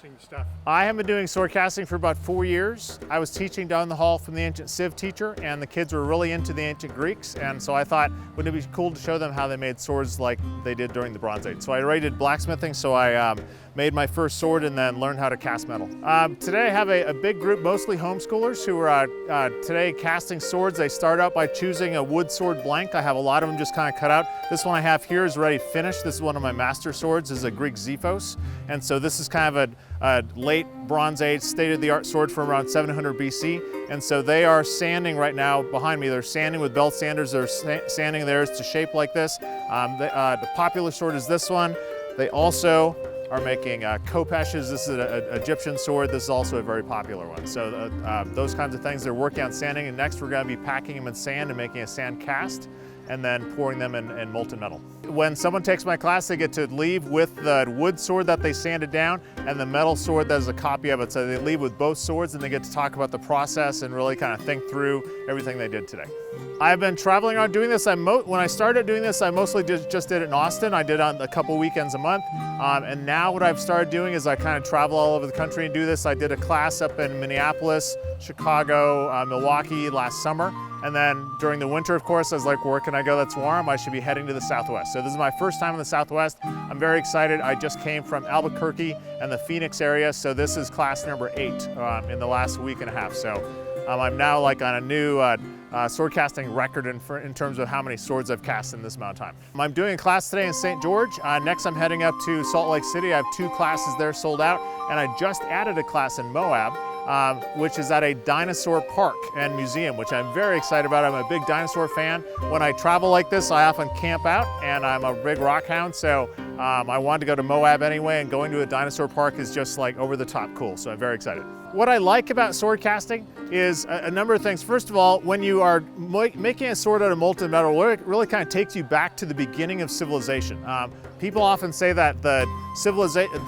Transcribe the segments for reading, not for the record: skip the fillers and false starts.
casting stuff? I have been doing sword casting for about 4 years. I was teaching down the hall from the ancient Civ teacher, and the kids were really into the ancient Greeks, and so I thought, wouldn't it be cool to show them how they made swords like they did during the Bronze Age? So I already did blacksmithing, so I made my first sword and then learned how to cast metal. Today I have a big group, mostly homeschoolers, who are today casting swords. They start out by choosing a wood sword blank. I have a lot of them just kind of cut out. This one I have here is already finished. This is one of my master swords. This is a Greek Xephos, and so this is kind of a late Bronze Age, state-of-the-art sword from around 700 BC. And so they are sanding right now behind me. They're sanding with belt sanders. They're sanding theirs to shape like this. The popular sword is this one. They also are making kopeshes. This is an Egyptian sword. This is also a very popular one. So those kinds of things they're working on sanding. And next we're going to be packing them in sand and making a sand cast, and then pouring them in molten metal. When someone takes my class, they get to leave with the wood sword that they sanded down and the metal sword that is a copy of it. So they leave with both swords, and they get to talk about the process and really kind of think through everything they did today. I've been traveling around doing this. When I started doing this, I mostly just did it in Austin. I did it on a couple weekends a month. And now what I've started doing is I kind of travel all over the country and do this. I did a class up in Minneapolis, Chicago, Milwaukee last summer. And then during the winter, of course, I was like, where can I go that's warm? I should be heading to the Southwest. So this is my first time in the Southwest. I'm very excited. I just came from Albuquerque and the Phoenix area. So this is class number 8 in the last week and a half. So I'm now like on a new sword casting record in terms of how many swords I've cast in this amount of time. I'm doing a class today in St. George. Next I'm heading up to Salt Lake City. I have 2 classes there sold out, and I just added a class in Moab, which is at a dinosaur park and museum, which I'm very excited about. I'm a big dinosaur fan. When I travel like this, I often camp out, and I'm a big rock hound, so I wanted to go to Moab anyway, and going to a dinosaur park is just like over the top cool, so I'm very excited. What I like about sword casting is a number of things. First of all, when you are making a sword out of molten metal, it really kind of takes you back to the beginning of civilization. People often say that the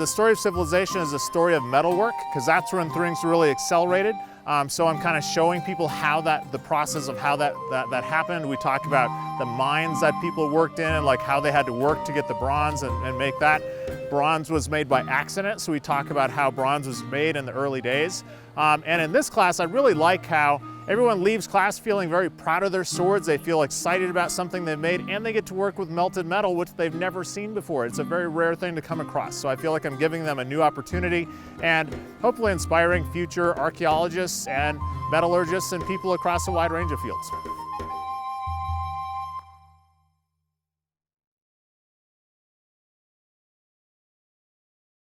story of civilization is a story of metalwork, because that's when things really accelerated. So I'm kind of showing people how the process of how that happened. We talk about the mines that people worked in, and like how they had to work to get the bronze and make that. Bronze was made by accident, so we talk about how bronze was made in the early days. And in this class, I really like how everyone leaves class feeling very proud of their swords. They feel excited about something they've made, and they get to work with melted metal, which they've never seen before. It's a very rare thing to come across. So I feel like I'm giving them a new opportunity and hopefully inspiring future archaeologists and metallurgists and people across a wide range of fields.